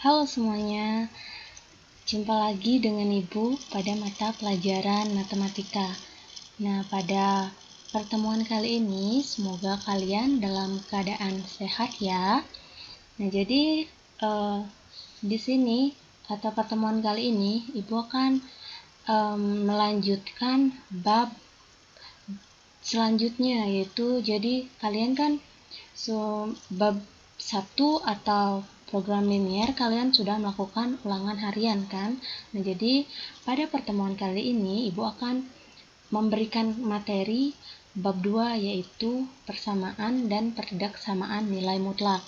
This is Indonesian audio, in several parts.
Halo semuanya, jumpa lagi dengan Ibu pada mata pelajaran matematika. Nah, pada pertemuan kali ini semoga kalian dalam keadaan sehat ya. Nah, jadi di sini atau pertemuan kali ini Ibu akan melanjutkan bab selanjutnya, yaitu jadi kalian kan bab 1 atau program linier kalian sudah melakukan ulangan harian kan. Nah, jadi pada pertemuan kali ini Ibu akan memberikan materi bab 2, yaitu persamaan dan pertidaksamaan nilai mutlak.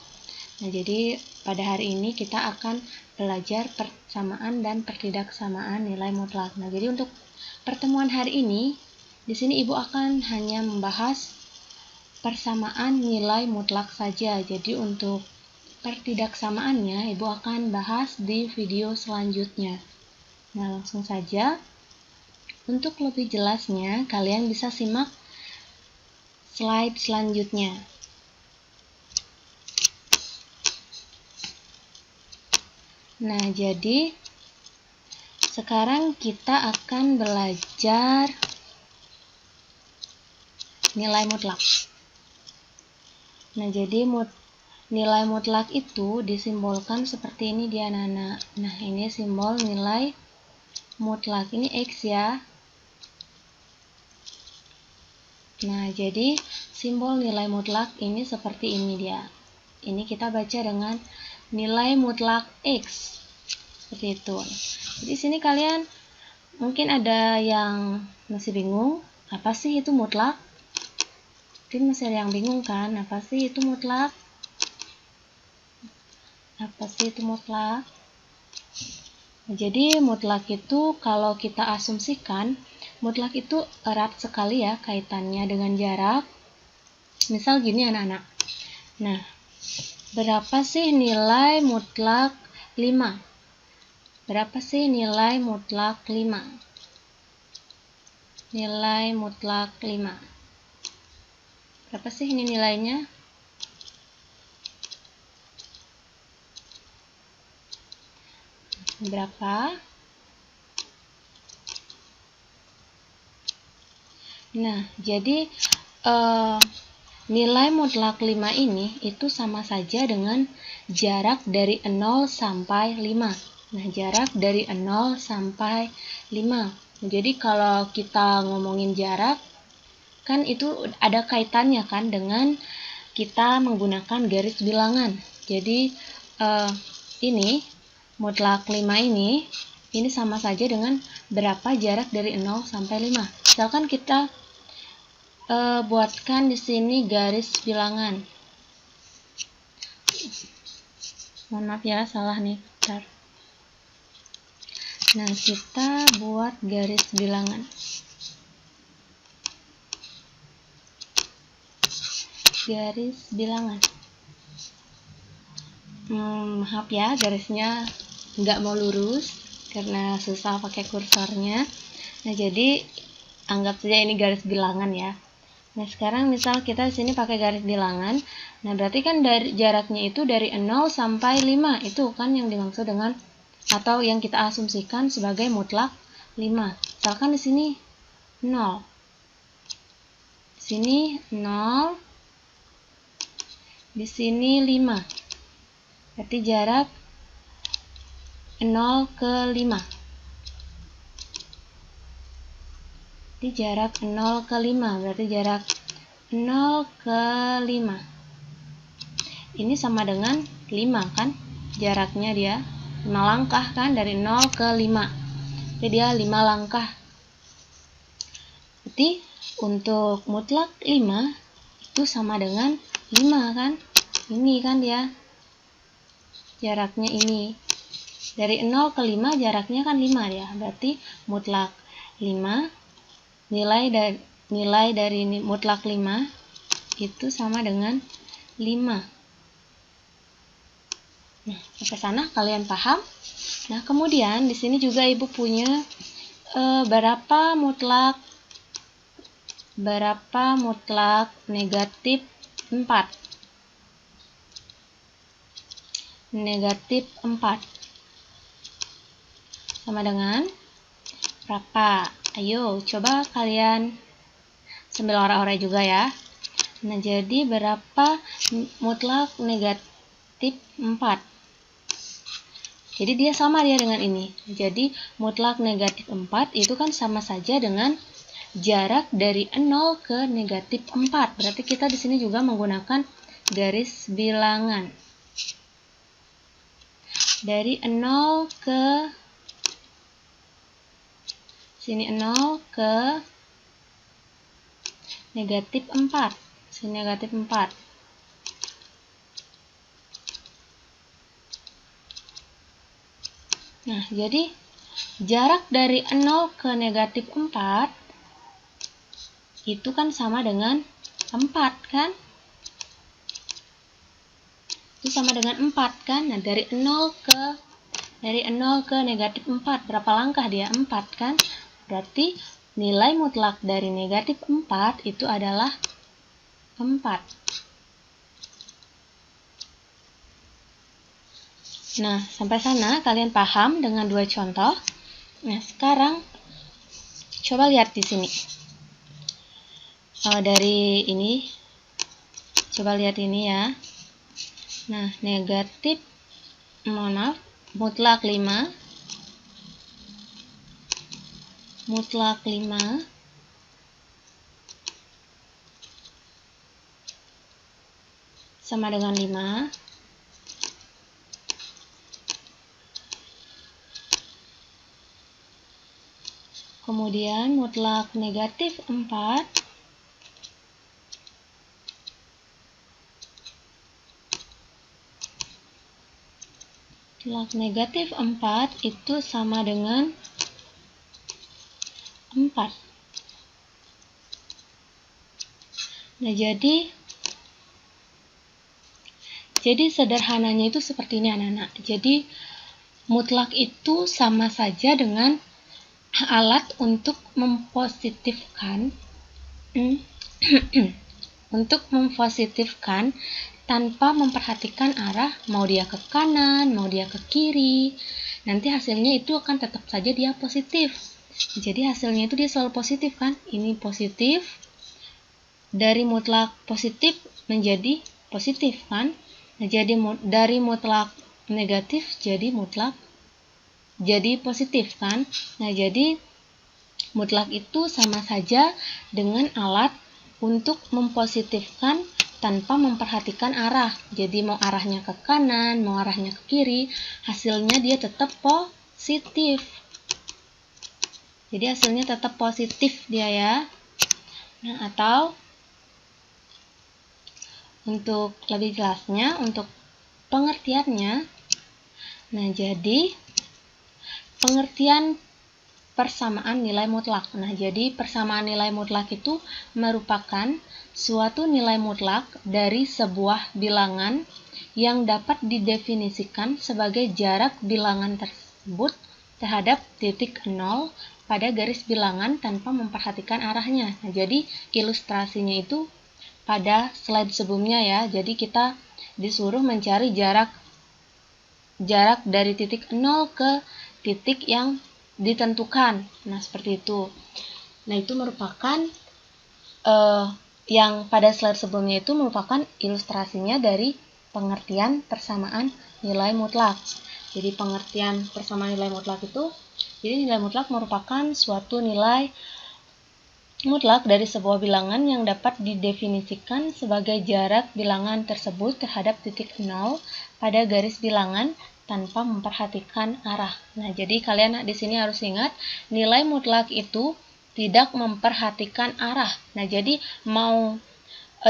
Nah, jadi pada hari ini kita akan belajar persamaan dan pertidaksamaan nilai mutlak. Nah, jadi untuk pertemuan hari ini di sini Ibu akan hanya membahas persamaan nilai mutlak saja. Jadi untuk pertidaksamaannya Ibu akan bahas di video selanjutnya. Nah, langsung saja. Untuk lebih jelasnya, kalian bisa simak slide selanjutnya. Nah, jadi sekarang kita akan belajar nilai mutlak. Nah, jadi nilai mutlak itu disimbolkan seperti ini dia anak-anak. Nah, ini simbol nilai mutlak. Ini X ya. Nah, jadi simbol nilai mutlak ini seperti ini dia. Ini kita baca dengan nilai mutlak X. Seperti itu. Jadi sini kalian mungkin ada yang masih bingung, apa sih itu mutlak? Mungkin masih ada yang bingung kan, apa sih itu mutlak? Apa sih itu mutlak? Nah, jadi mutlak itu kalau kita asumsikan, mutlak itu erat sekali ya kaitannya dengan jarak. Misal gini anak-anak. Nah, berapa sih nilai mutlak 5? Berapa sih nilai mutlak 5? Nilai mutlak 5. Berapa sih ini nilainya? Berapa? Nah, jadi nilai mutlak 5 ini itu sama saja dengan jarak dari 0 sampai 5. Nah, jarak dari 0 sampai 5. Jadi kalau kita ngomongin jarak, kan itu ada kaitannya kan dengan kita menggunakan garis bilangan. Jadi ini mutlak 5 ini sama saja dengan berapa jarak dari 0 sampai 5. Misalkan kita buatkan di sini garis bilangan. Mohon maaf ya, salah nih. Bentar. Nah, kita buat garis bilangan. Garis bilangan. Maaf ya, garisnya nggak mau lurus karena susah pakai kursornya. Nah, jadi anggap saja ini garis bilangan ya. Nah, sekarang misal kita di sini pakai garis bilangan. Nah, berarti kan dari jaraknya itu dari 0 sampai 5. Itu kan yang dimaksud dengan atau yang kita asumsikan sebagai mutlak 5. Misalkan di sini 0. Di sini 0. Di sini 5. Berarti jarak 0 ke 5. Berarti jarak 0 ke 5. Berarti jarak 0 ke 5. Ini sama dengan 5 kan? Jaraknya dia 5 langkah kan, dari 0 ke 5. Jadi dia 5 langkah. Berarti untuk mutlak 5 itu sama dengan 5 kan? Ini kan dia. Jaraknya ini. Dari 0 ke 5 jaraknya kan 5 ya. Berarti mutlak 5, nilai dari mutlak 5 itu sama dengan 5. Nah, sampai sana kalian paham? Nah, kemudian di sini juga Ibu punya berapa mutlak negatif 4. negatif 4. Sama dengan berapa? Ayo, coba kalian sambil ora-ora juga ya. Nah, jadi berapa mutlak negatif 4? Jadi dia sama dia dengan ini. Jadi mutlak negatif 4 itu kan sama saja dengan jarak dari 0 ke negatif 4. Berarti kita di sini juga menggunakan garis bilangan. Dari 0 ke sini 0 ke negatif 4. Sini negatif 4. Nah, jadi jarak dari 0 ke negatif 4 itu kan sama dengan 4 kan? Itu sama dengan 4 kan? Nah, dari 0 ke negatif 4 berapa langkah dia? 4 kan? Berarti nilai mutlak dari negatif 4 itu adalah 4. Nah, sampai sana kalian paham dengan dua contoh. Nah, sekarang coba lihat di sini. Dari ini, coba lihat ini ya. Nah, negatif, mutlak 5. Mutlak 5 sama dengan 5. Kemudian mutlak negatif 4 mutlak negatif 4 itu sama dengan 4. Nah, jadi sederhananya itu seperti ini anak-anak. Jadi mutlak itu sama saja dengan alat untuk mempositifkan tanpa memperhatikan arah, mau dia ke kanan, mau dia ke kiri. Nanti hasilnya itu akan tetap saja dia positif. Jadi hasilnya itu dia selalu positif kan? Ini positif. Dari mutlak positif menjadi positif kan? Nah, jadi dari mutlak negatif jadi mutlak jadi positif kan? Nah, jadi mutlak itu sama saja dengan alat untuk mempositifkan tanpa memperhatikan arah. Jadi mau arahnya ke kanan, mau arahnya ke kiri, hasilnya dia tetap positif. Jadi hasilnya tetap positif dia ya. Nah, atau untuk lebih jelasnya, untuk pengertiannya, nah jadi pengertian persamaan nilai mutlak. Nah, jadi persamaan nilai mutlak itu merupakan suatu nilai mutlak dari sebuah bilangan yang dapat didefinisikan sebagai jarak bilangan tersebut terhadap titik 0 pada garis bilangan tanpa memperhatikan arahnya. Nah, jadi ilustrasinya itu pada slide sebelumnya ya. Jadi kita disuruh mencari jarak dari titik 0 ke titik yang ditentukan. Nah, seperti itu. Nah, itu merupakan yang pada slide sebelumnya itu merupakan ilustrasinya dari pengertian persamaan nilai mutlak. Jadi pengertian persamaan nilai mutlak itu, jadi nilai mutlak merupakan suatu nilai mutlak dari sebuah bilangan yang dapat didefinisikan sebagai jarak bilangan tersebut terhadap titik 0 pada garis bilangan tanpa memperhatikan arah. Nah, jadi kalian di sini harus ingat, nilai mutlak itu tidak memperhatikan arah. Nah, jadi mau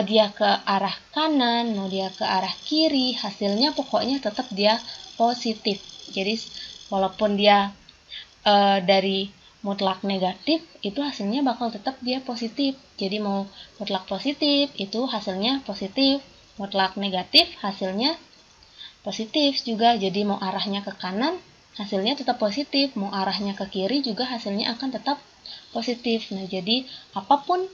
dia ke arah kanan, mau dia ke arah kiri, hasilnya pokoknya tetap dia positif. Jadi walaupun dia dari mutlak negatif, itu hasilnya bakal tetap dia positif. Jadi mau mutlak positif, itu hasilnya positif. Mutlak negatif, hasilnya positif juga. Jadi mau arahnya ke kanan, hasilnya tetap positif. Mau arahnya ke kiri juga hasilnya akan tetap positif. Nah, jadi apapun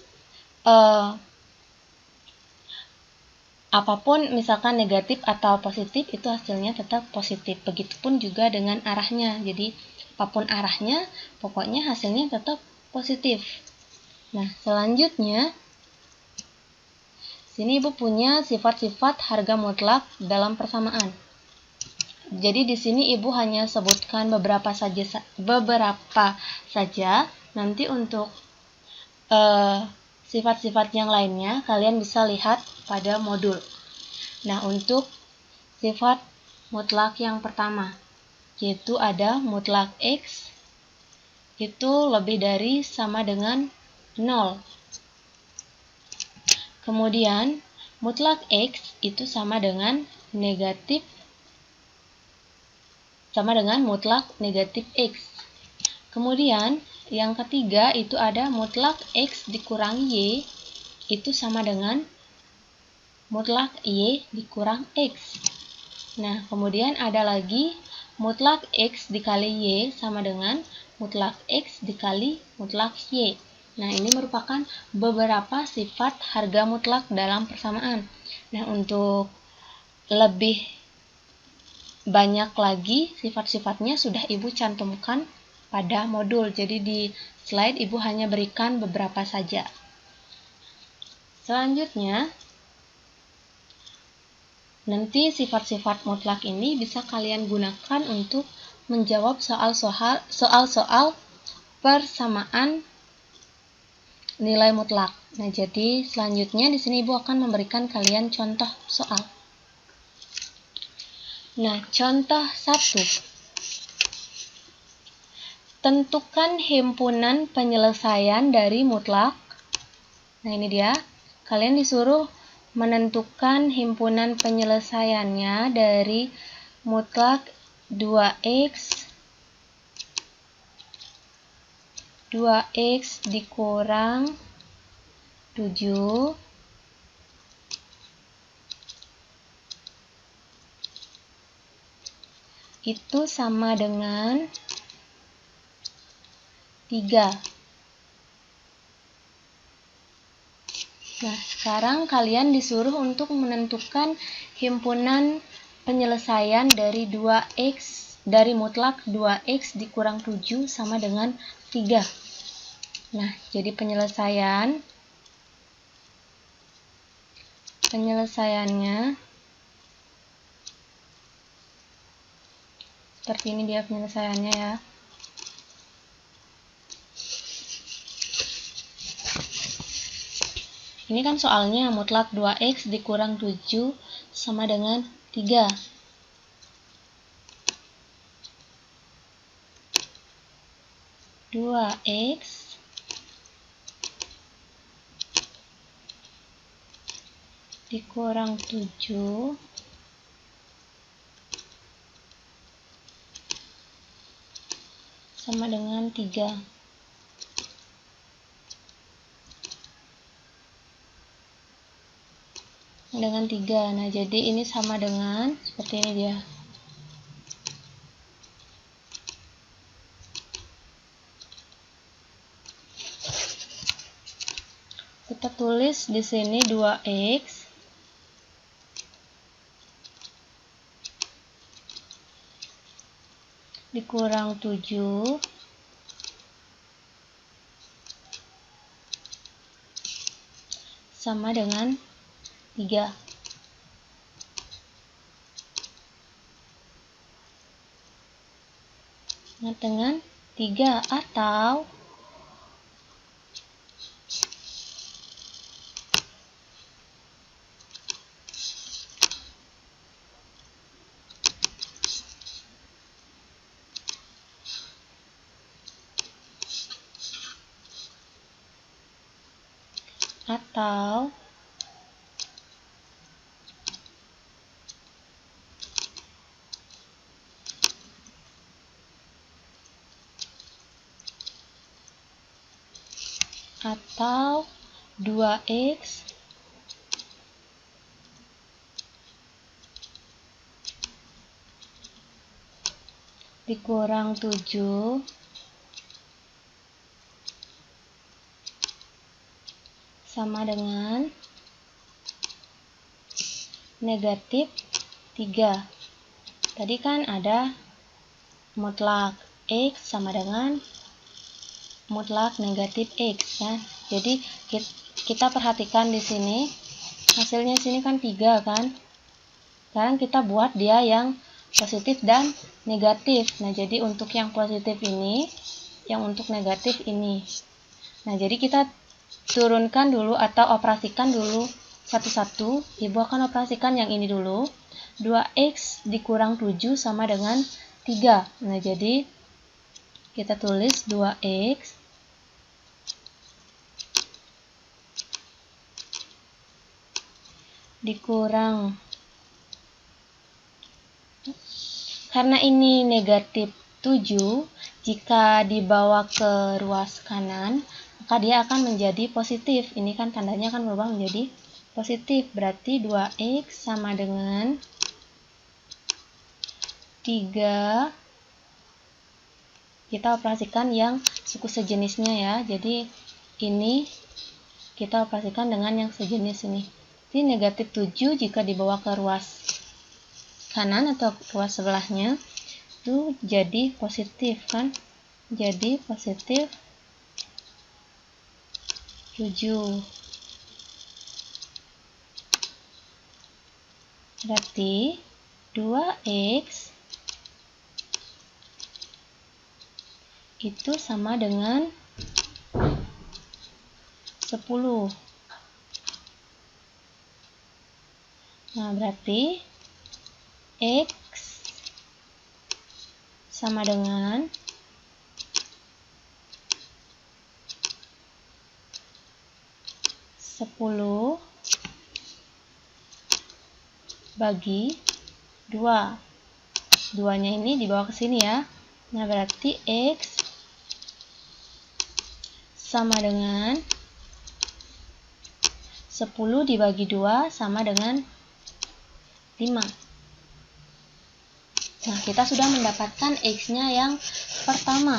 apapun misalkan negatif atau positif itu hasilnya tetap positif. Begitupun juga dengan arahnya. Jadi apapun arahnya pokoknya hasilnya tetap positif. Nah, selanjutnya sini Ibu punya sifat-sifat harga mutlak dalam persamaan. Jadi di sini Ibu hanya sebutkan beberapa saja. Nanti untuk sifat-sifat yang lainnya kalian bisa lihat pada modul. Nah, untuk sifat mutlak yang pertama, yaitu ada mutlak X itu lebih dari sama dengan 0. Kemudian mutlak X itu sama dengan mutlak negatif X. Kemudian yang ketiga itu ada mutlak X dikurangi Y itu sama dengan mutlak Y dikurang X. Nah, kemudian ada lagi mutlak X dikali Y sama dengan mutlak X dikali mutlak Y. Nah, ini merupakan beberapa sifat harga mutlak dalam persamaan. Nah, untuk lebih banyak lagi sifat-sifatnya sudah Ibu cantumkan pada modul. Jadi di slide Ibu hanya berikan beberapa saja. Selanjutnya, nanti sifat-sifat mutlak ini bisa kalian gunakan untuk menjawab soal-soal persamaan nilai mutlak. Nah, jadi selanjutnya di sini Ibu akan memberikan kalian contoh soal. Nah, contoh 1. Tentukan himpunan penyelesaian dari mutlak. Nah, ini dia. Kalian disuruh menentukan himpunan penyelesaiannya dari mutlak 2x dikurang 7 itu sama dengan 3. Nah, sekarang kalian disuruh untuk menentukan himpunan penyelesaian dari mutlak 2x dikurang 7 sama dengan 3. Nah, jadi penyelesaiannya seperti ini dia penyelesaiannya ya. Ini kan soalnya mutlak 2x dikurang 7 sama dengan 3. X dikurang 7 sama dengan 3. Dengan 3. Nah, jadi ini sama dengan seperti ini dia. Kita tulis di sini 2x dikurang 7 sama dengan 3. Dengan 3 atau atau 2x dikurang 7 sama dengan negatif 3. Tadi kan ada mutlak X sama dengan mutlak negatif X kan. Jadi kita perhatikan di sini hasilnya sini kan 3 kan. Sekarang kita buat dia yang positif dan negatif. Nah, jadi untuk yang positif ini, yang untuk negatif ini. Nah, jadi kita turunkan dulu atau operasikan dulu satu-satu. Ibu akan operasikan yang ini dulu. 2x dikurang 7 sama dengan 3. Nah, jadi kita tulis 2x dikurang, karena ini negatif 7, jika dibawa ke ruas kanan maka dia akan menjadi positif. Ini kan tandanya akan berubah menjadi positif, berarti 2x sama dengan 3. Kita operasikan yang suku sejenisnya ya, jadi ini kita operasikan dengan yang sejenis ini. Jadi negatif 7 jika dibawa ke ruas kanan atau ruas sebelahnya itu jadi positif kan, jadi positif 7. Berarti 2x itu sama dengan 10. Nah, berarti X sama dengan 10 bagi 2. 2-nya ini dibawa ke sini ya. Nah, berarti X sama dengan 10 dibagi 2 sama dengan 5. Nah, kita sudah mendapatkan X-nya yang pertama.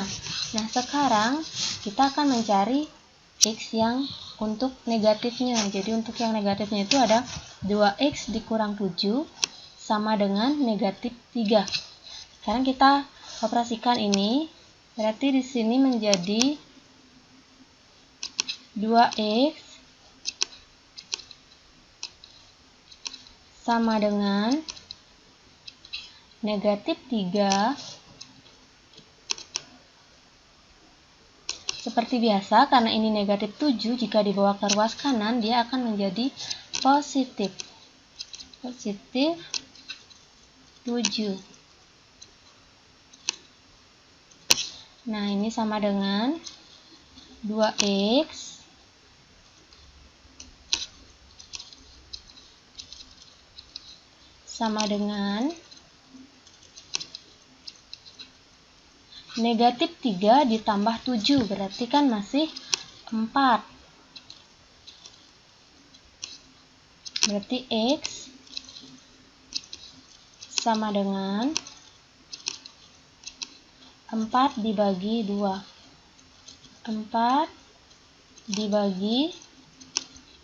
Nah, sekarang kita akan mencari X yang untuk negatifnya. Jadi untuk yang negatifnya itu ada 2x dikurang 7 sama dengan negatif 3. Sekarang kita operasikan ini. Berarti di sini menjadi 2x sama dengan negatif 3. Seperti biasa, karena ini negatif 7, jika dibawa ke ruas kanan, dia akan menjadi positif. Positif 7. Nah, ini sama dengan 2x sama dengan negatif 3 ditambah 7, berarti kan masih 4. Berarti X sama dengan 4 dibagi 2. 4 dibagi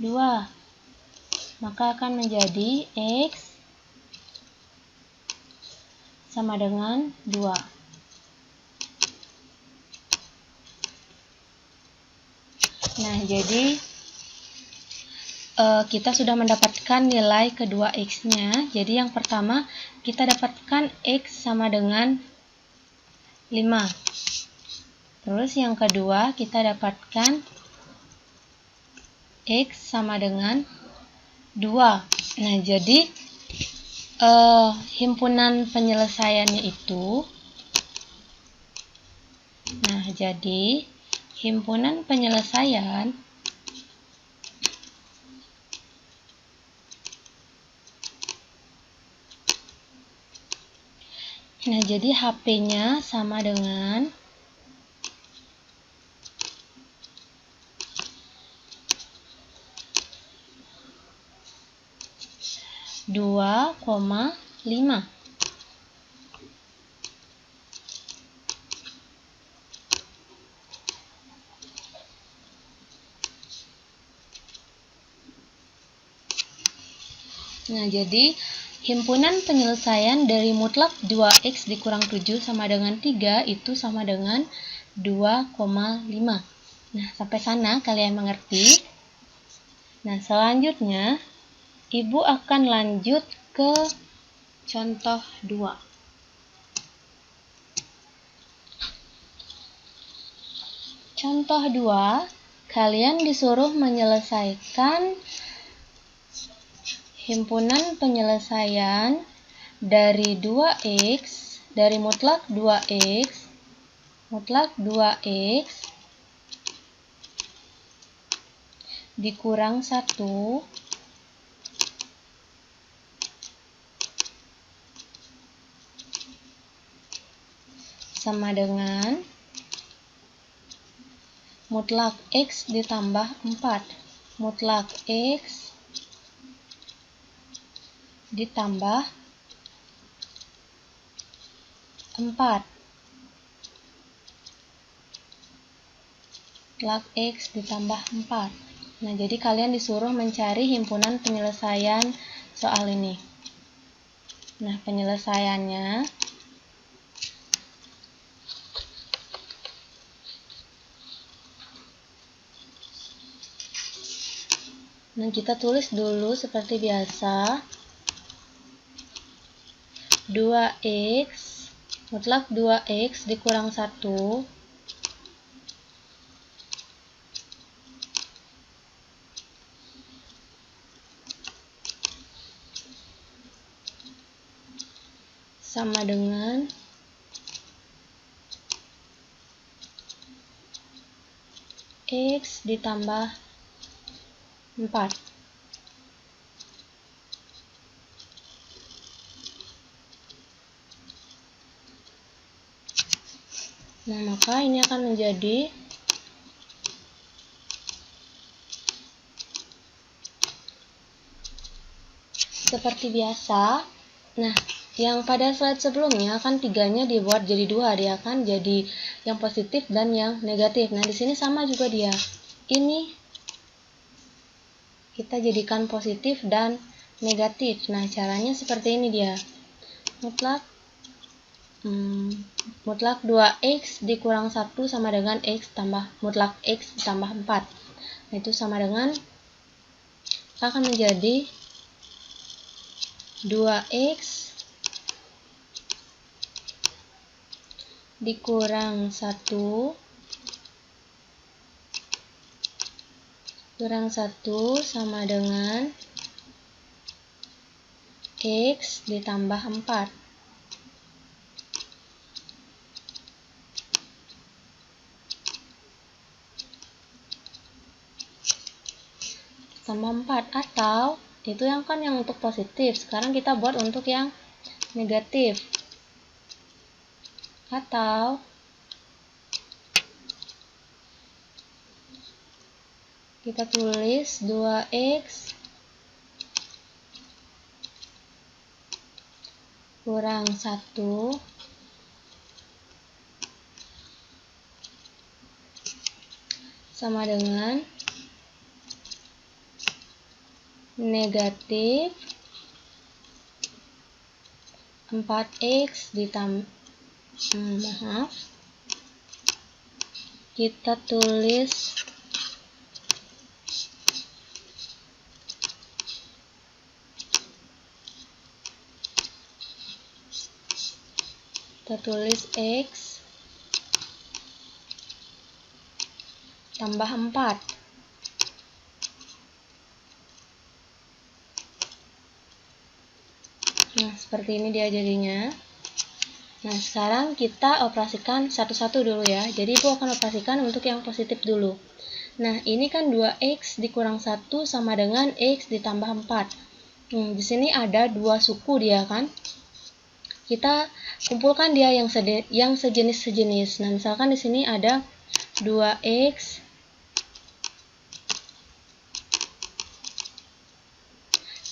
2. Maka akan menjadi X sama dengan 2. Nah, jadi kita sudah mendapatkan nilai kedua X-nya. Jadi yang pertama kita dapatkan X sama dengan 5. Terus yang kedua kita dapatkan X sama dengan 2. Nah, jadi himpunan penyelesaiannya itu, nah, jadi himpunan penyelesaian nah, jadi HP-nya sama dengan 2,5. Nah, jadi himpunan penyelesaian dari mutlak 2x dikurang 7 sama dengan 3 itu sama dengan 2,5. Nah, sampai sana kalian mengerti? Nah, selanjutnya Ibu akan lanjut ke contoh 2. Contoh 2, kalian disuruh menyelesaikan himpunan penyelesaian dari 2x, dari mutlak 2x dikurang 1 sama dengan mutlak x ditambah 4. Mutlak x ditambah 4. Mutlak x ditambah 4. Nah, jadi kalian disuruh mencari himpunan penyelesaian soal ini. Nah, penyelesaiannya kita tulis dulu seperti biasa. 2x, mutlak 2x dikurang 1 sama dengan x ditambah 4. Nah, maka ini akan menjadi seperti biasa. Nah, yang pada slide sebelumnya kan 3-nya dibuat jadi 2, dia akan jadi yang positif dan yang negatif. Nah, di sini sama juga dia. Ini kita jadikan positif dan negatif. Nah, caranya seperti ini dia. Mutlak 2x dikurang 1 sama dengan x tambah mutlak x tambah 4. Nah, itu sama dengan akan menjadi 2x dikurang 1 sama dengan x ditambah 4. Tambah 4, atau itu yang kan yang untuk positif. Sekarang kita buat untuk yang negatif. Atau kita tulis 2x kurang 1 sama dengan negatif 4x ditambah kita tulis x tambah 4. Nah, seperti ini dia jadinya. Nah, sekarang kita operasikan satu-satu dulu ya. Jadi Ibu akan operasikan untuk yang positif dulu. Nah, ini kan 2x dikurang 1 sama dengan x ditambah 4. Di sini ada 2 suku dia kan. Kita kumpulkan dia yang sejenis-sejenis. Nah, misalkan di sini ada 2x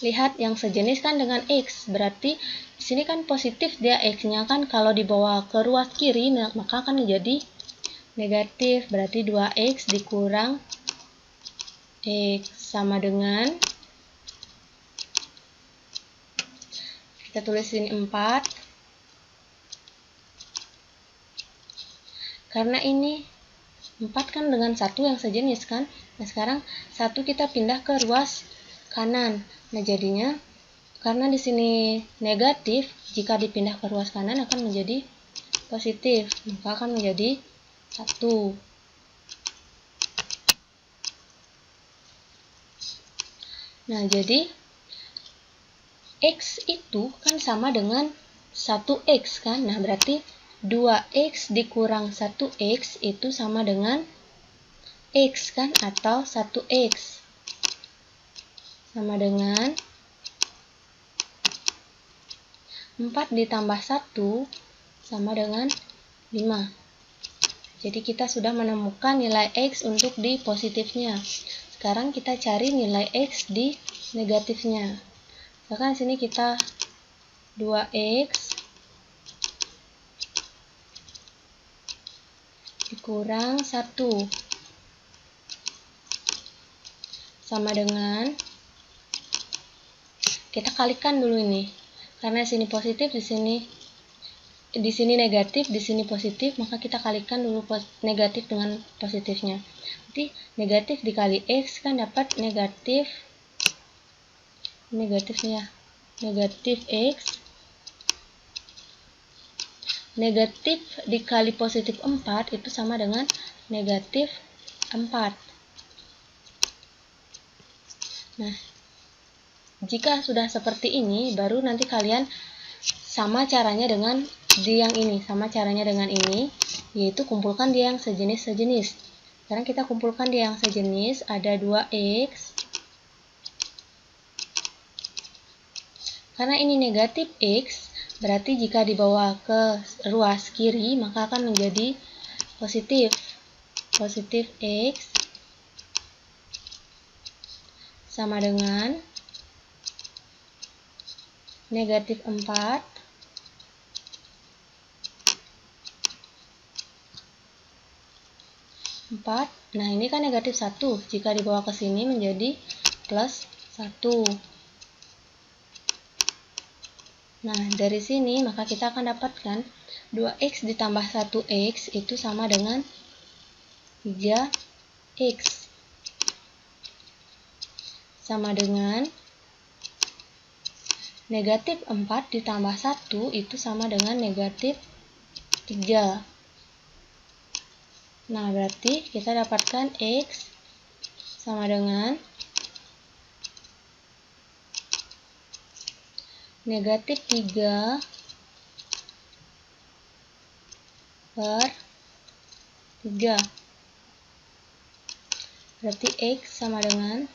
lihat yang sejenis kan dengan x, berarti di sini kan positif dia x-nya kan, kalau dibawa ke ruas kiri maka akan menjadi negatif, berarti 2x dikurang x sama dengan Kita tulis sini 4. Karena ini 4 kan dengan 1 yang sejenis kan. Nah, sekarang 1 kita pindah ke ruas kanan. Nah, jadinya karena di sini negatif, jika dipindah ke ruas kanan akan menjadi positif, maka akan menjadi 1. Nah, jadi X itu kan sama dengan 1X kan. Nah, berarti 2X dikurang 1X itu sama dengan X kan, atau 1X. Sama dengan 4 ditambah 1 sama dengan 5. Jadi kita sudah menemukan nilai X untuk di positifnya. Sekarang kita cari nilai X di negatifnya. Misalkan sini kita 2X dikurang 1 sama dengan, kita kalikan dulu ini. Karena sini positif, di sini negatif, di sini positif, maka kita kalikan dulu negatif dengan positifnya. Nanti negatif dikali X kan dapat negatif X. Negatif dikali positif 4 itu sama dengan negatif 4. Nah, jika sudah seperti ini, baru nanti kalian sama caranya dengan di yang ini. Sama caranya dengan ini, yaitu kumpulkan di yang sejenis-sejenis. Sekarang kita kumpulkan di yang sejenis, ada 2X. Karena ini negatif X, berarti jika dibawa ke ruas kiri, maka akan menjadi positif. Positif X sama dengan negatif 4 Nah, ini kan negatif 1. Jika dibawa ke sini menjadi plus 1. Nah, dari sini maka kita akan dapatkan 2X ditambah 1X itu sama dengan 3X. Sama dengan negatif 4 ditambah 1 itu sama dengan negatif 3. Nah, berarti kita dapatkan X sama dengan negatif 3 per 3. Berarti X sama dengan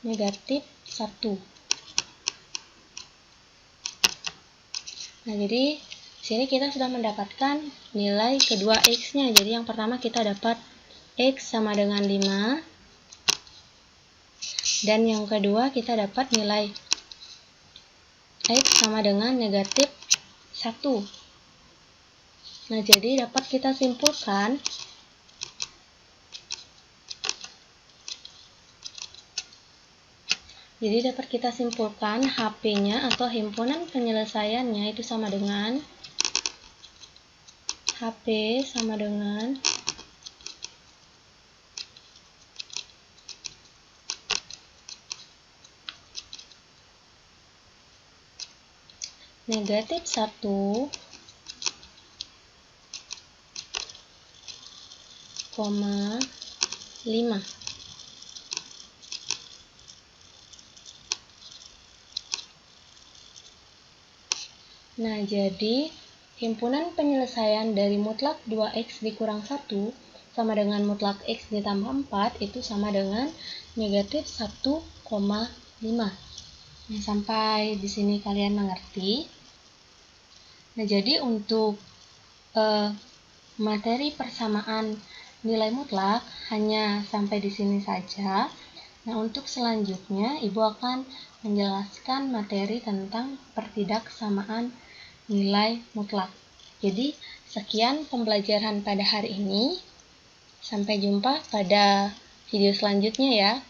negatif 1. Nah, jadi sini kita sudah mendapatkan nilai kedua X-nya. Jadi yang pertama kita dapat X sama dengan 5. Dan yang kedua kita dapat nilai X sama dengan negatif 1. Nah, jadi dapat kita simpulkan HP-nya atau himpunan penyelesaiannya itu sama dengan HP sama dengan negatif 1, 5. Nah, jadi himpunan penyelesaian dari mutlak 2X dikurang 1 sama dengan mutlak X ditambah 4 itu sama dengan negatif 1,5. Nah, sampai di sini kalian mengerti. Nah, jadi untuk materi persamaan nilai mutlak hanya sampai di sini saja. Nah, untuk selanjutnya Ibu akan menjelaskan materi tentang pertidaksamaan nilai mutlak. Jadi, sekian pembelajaran pada hari ini. Sampai jumpa pada video selanjutnya ya.